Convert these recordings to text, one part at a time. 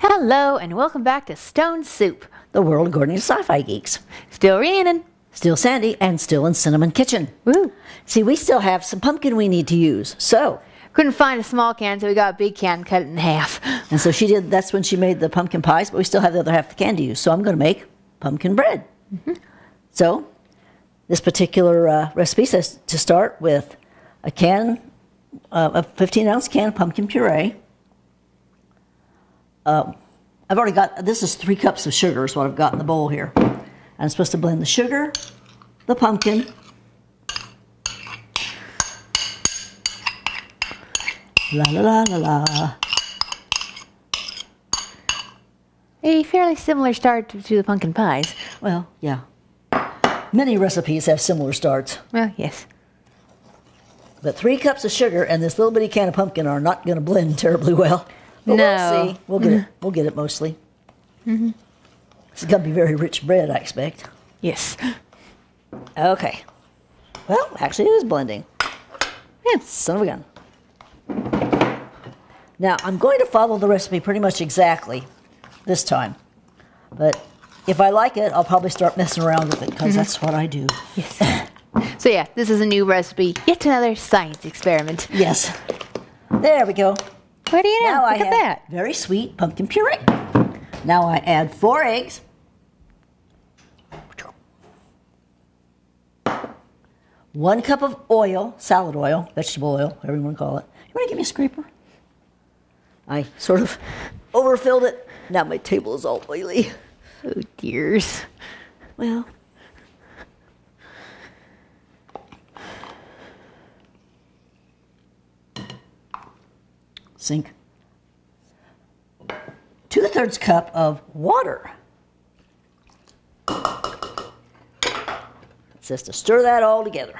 Hello, and welcome back to Stone Soup. The world according to sci-fi geeks. Still Rhiannon. Still Sandy, and still in Cinnamon Kitchen. Woo. See, we still have some pumpkin we need to use, so... Couldn't find a small can, so we got a big can, cut it in half. And so that's when she made the pumpkin pies, but we still have the other half of the can to use. So I'm going to make pumpkin bread. So this particular recipe says to start with a 15-ounce can of pumpkin puree. I've already got, this is 3 cups of sugar is what I've got in the bowl here. I'm supposed to blend the sugar, the pumpkin, la la la la la. A fairly similar start to the pumpkin pies. Well, yeah. Many recipes have similar starts. Well, yes. But 3 cups of sugar and this little bitty can of pumpkin are not going to blend terribly well. But no. We'll see. We'll get it. We'll get it mostly. This is going to be very rich bread, I expect. Yes. Okay. Well, actually, it is blending. Yeah. Son of a gun. Now, I'm going to follow the recipe pretty much exactly this time. But if I like it, I'll probably start messing around with it because that's what I do. Yes. So yeah, this is a new recipe. Yet another science experiment. Yes. There we go. What do you know? Now Look at that. Very sweet pumpkin puree. Now I add 4 eggs. 1 cup of oil, salad oil, vegetable oil, whatever you want to call it. You want to give me a scraper? I sort of overfilled it. Now my table is all oily. Oh, dears. Well. Sink. 2/3 cup of water. It's just to stir that all together.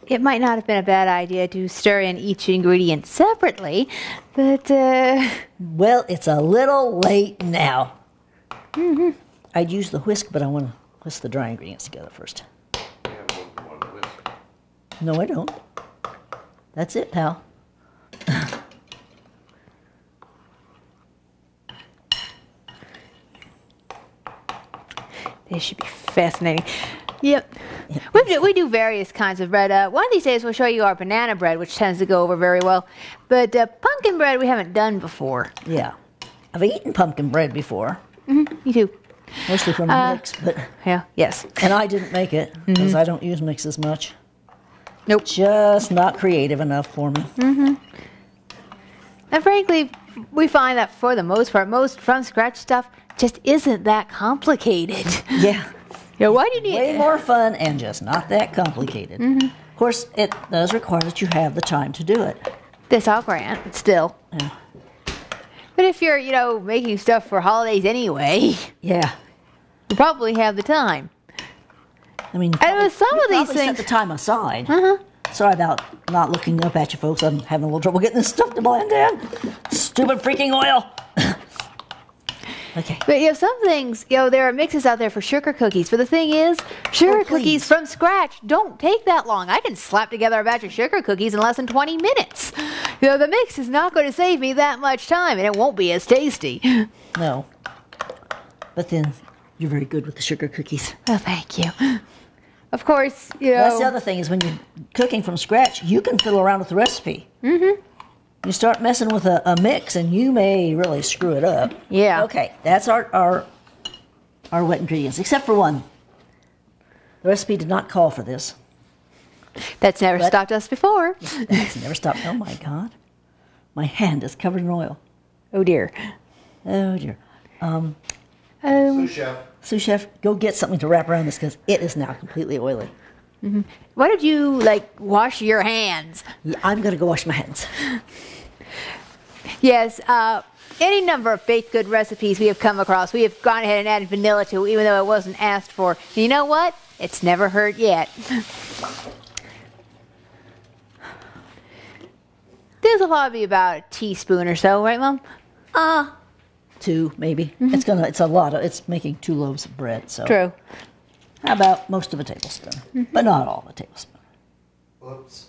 It might not have been a bad idea to stir in each ingredient separately, but Well, it's a little late now. I'd use the whisk, but I want to whisk the dry ingredients together first. No, I don't. That's it, pal. this should be fascinating. Yep. We do various kinds of bread. One of these days we'll show you our banana bread, which tends to go over very well. But pumpkin bread we haven't done before. Yeah. I've eaten pumpkin bread before. Me too. Mostly from a mix, but... Yeah, yes. And I didn't make it, because I don't use mixes much. Nope. Just not creative enough for me. And frankly, we find that for the most part, most from-scratch stuff just isn't that complicated. Yeah. Yeah, why do you need Way more fun and just not that complicated. Of course, it does require that you have the time to do it. this I'll grant, but still. Yeah. But if you're, making stuff for holidays anyway, Yeah. you probably have the time. I mean, And with some of these probably set things, the time aside. Sorry about not looking up at you folks. I'm having a little trouble getting this stuff to blend in. Stupid freaking oil. Okay. but some things, there are mixes out there for sugar cookies. But the thing is, sugar cookies please. from scratch don't take that long. I can slap together a batch of sugar cookies in less than 20 minutes. The mix is not going to save me that much time, and it won't be as tasty. No. But then you're very good with the sugar cookies. Well, thank you. Of course, That's the other thing is when you're cooking from scratch, you can fiddle around with the recipe. You start messing with a mix, and you may really screw it up. Yeah. Okay, that's our wet ingredients, except for one. The recipe did not call for this. That's never stopped us before. That's never stopped. Oh my God, my hand is covered in oil. Oh dear. Oh dear. Sous chef. Sous chef, go get something to wrap around this because it is now completely oily. Why don't you wash your hands? Yeah, I'm gonna go wash my hands. Yes. Any number of baked good recipes we have come across, we have gone ahead and added vanilla to, even though it wasn't asked for. And you know what? It's never hurt yet. This will probably be about a teaspoon or so, right, Mom? 2 maybe. It's making 2 loaves of bread. So True. how about most of a tablespoon, but not all of a tablespoon. Whoops.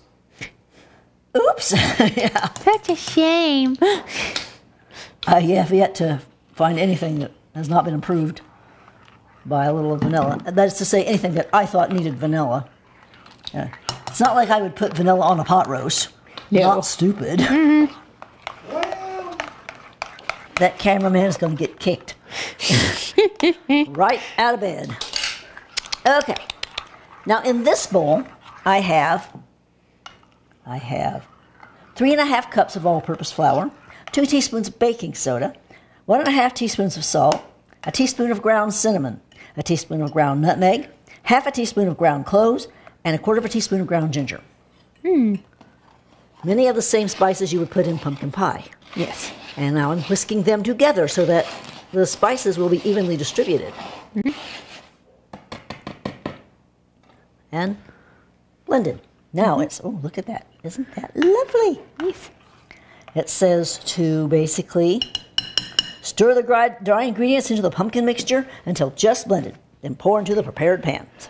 Oops. Yeah. Such a shame. I have yet to find anything that has not been improved by a little vanilla. That is to say, anything that I thought needed vanilla. It's not like I would put vanilla on a pot roast. No. Not stupid. That cameraman is going to get kicked. Right out of bed. Okay. Now in this bowl, I have 3½ cups of all-purpose flour, 2 teaspoons of baking soda, 1½ teaspoons of salt, a teaspoon of ground cinnamon, a teaspoon of ground nutmeg, half a teaspoon of ground cloves, and 1/4 teaspoon of ground ginger. Many of the same spices you would put in pumpkin pie. Yes. And now I'm whisking them together so that the spices will be evenly distributed. And blended. Now it's, oh, look at that. Isn't that lovely? Nice. It says to basically stir the dry ingredients into the pumpkin mixture until just blended. Then pour into the prepared pans.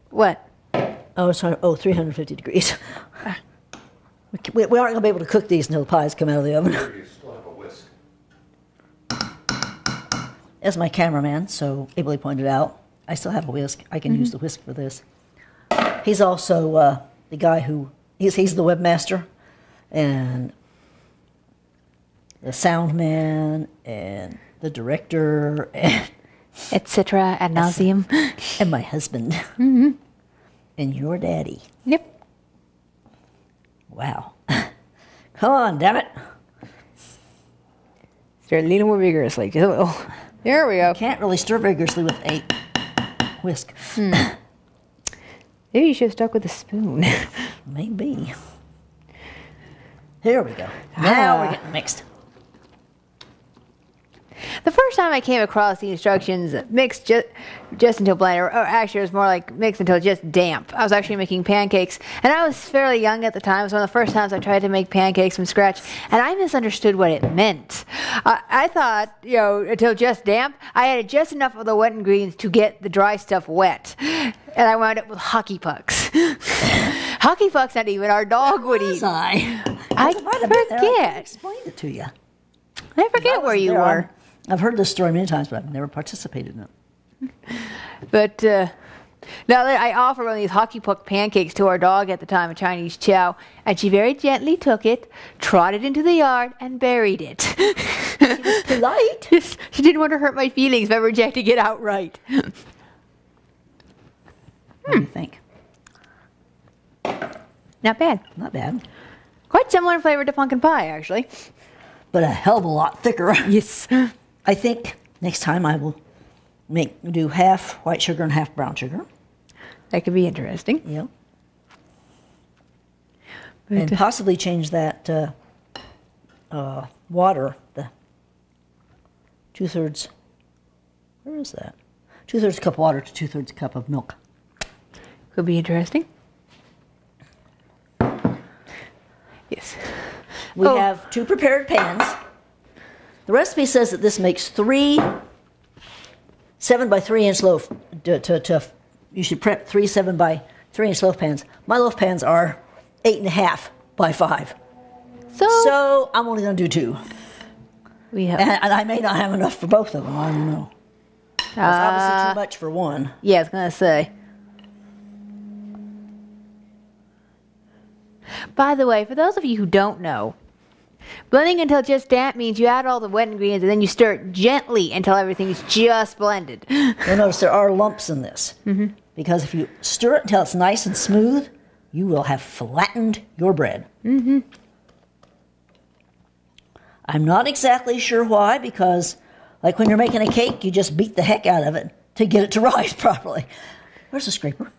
What? Oh, sorry. Oh, 350 degrees. We aren't going to be able to cook these until the pies come out of the oven. You still have a whisk. As my cameraman so ably pointed out, I still have a whisk. I can use the whisk for this. He's also the guy who, he's the webmaster and the sound man and the director and Etc. ad nauseum. and my husband. And your daddy. Yep. Wow. Come on, damn it. Start a little more vigorously. Just a little. There we go. Can't really stir vigorously with a whisk. Maybe you should have stuck with a spoon. Maybe. Here we go. Now we're getting mixed. The first time I came across the instructions, mix just until blended, or actually it was more like mix until just damp. I was actually making pancakes, and I was fairly young at the time. It was one of the first times I tried to make pancakes from scratch, and I misunderstood what it meant. I thought, until just damp, I added just enough of the wet ingredients to get the dry stuff wet, and I wound up with hockey pucks. Hockey pucks, not even our dog would eat. I I forget. Explained it to you. I forget where you were. I've heard this story many times, but I've never participated in it. But now I offered one of these hockey puck pancakes to our dog at the time, a Chinese chow, and she very gently took it, trotted into the yard, and buried it. She was polite. She didn't want to hurt my feelings by rejecting it outright. What do you think? Not bad. Not bad. Quite similar in flavor to pumpkin pie, actually. But a hell of a lot thicker. Yes. I think next time I will do half white sugar and half brown sugar. That could be interesting. Yep. But, And possibly change that water, the 2/3, where is that? 2/3 cup water to 2/3 cup of milk. could be interesting. Yes. We have 2 prepared pans. The recipe says that this makes 3 7 by 3 inch loaf. You should prep 3 7 by 3 inch loaf pans. My loaf pans are 8.5 by 5. So I'm only going to do 2. We have. And I may not have enough for both of them. I don't know. It's obviously too much for one. Yeah, I was going to say. By the way, for those of you who don't know, blending until just damp means you add all the wet ingredients and then you stir it gently until everything's just blended. You'll notice there are lumps in this. Because if you stir it until it's nice and smooth, you will have flattened your bread. I'm not exactly sure why, because like when you're making a cake, you just beat the heck out of it to get it to rise properly. Where's the scraper?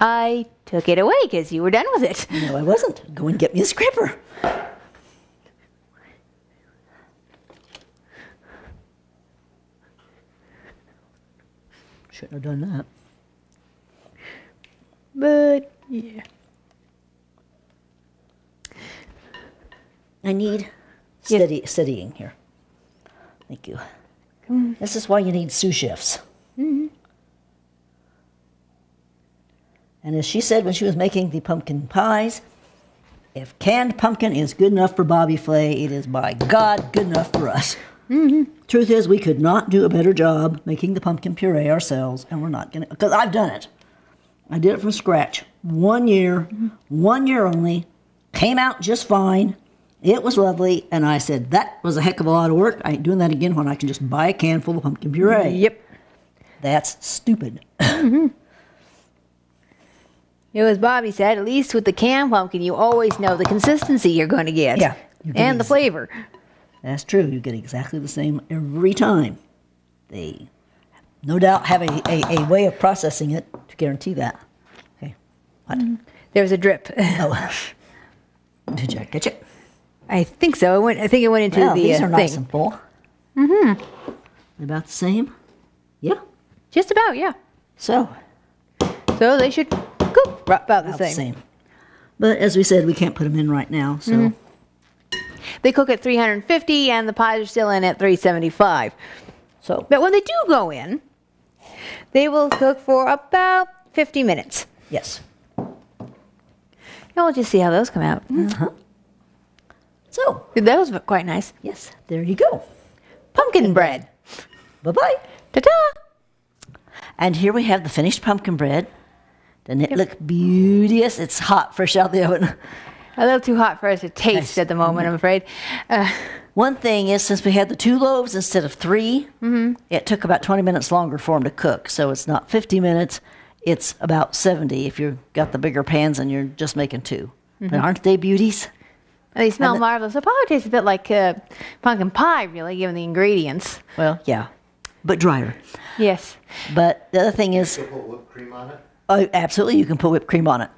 I took it away because you were done with it. No, I wasn't. Go and get me a scraper. Shouldn't have done that. But, yeah. I need steadying here. Thank you. This is why you need sous chefs. And as she said when she was making the pumpkin pies, if canned pumpkin is good enough for Bobby Flay, it is by God good enough for us. Truth is, we could not do a better job making the pumpkin puree ourselves, and we're not going to, because I've done it. I did it from scratch. 1 year, 1 year only, came out just fine. It was lovely, and I said, that was a heck of a lot of work. I ain't doing that again when I can just buy a can full of pumpkin puree. Yep. That's stupid. It was Bobby said, at least with the canned pumpkin, you always know the consistency you're going to get. Yeah. And the flavor. That's true. You get exactly the same every time. They no doubt have a way of processing it to guarantee that. Okay. What? There was a drip. Oh. Did you catch it? I think so. I think it went into Well, the these are thing. nice and full. About the same? Yeah. Just about, yeah. So, So they should cook about the about the same. same. But as we said, we can't put them in right now, so... They cook at 350 and the pies are still in at 375. So, But when they do go in, they will cook for about 50 minutes. yes. And we'll just see how those come out. So, That was quite nice. yes, there you go. Pumpkin bread. Bye-bye. Ta-ta! And here we have the finished pumpkin bread. Doesn't it look beauteous? It's hot, fresh out the oven. A little too hot for us to taste at the moment, I'm afraid. One thing is, since we had the 2 loaves instead of 3, it took about 20 minutes longer for them to cook. So it's not 50 minutes, it's about 70 if you've got the bigger pans and you're just making 2. But aren't they beauties? They smell marvelous. It probably tastes a bit like pumpkin pie, really, given the ingredients. Well, yeah, but drier. Yes. But the other thing is, Still put whipped cream on it? absolutely, you can put whipped cream on it.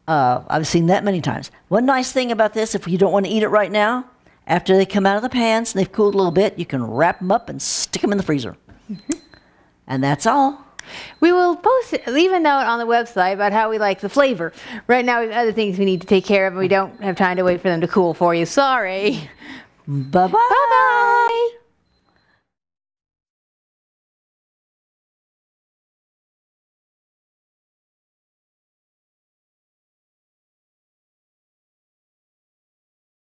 I've seen that many times. One nice thing about this, if you don't want to eat it right now, after they come out of the pans and they've cooled a little bit, you can wrap them up and stick them in the freezer. And that's all. We will leave a note on the website about how we like the flavor. Right now, we have other things we need to take care of, and we don't have time to wait for them to cool for you. Sorry. Bye-bye. Bye-bye.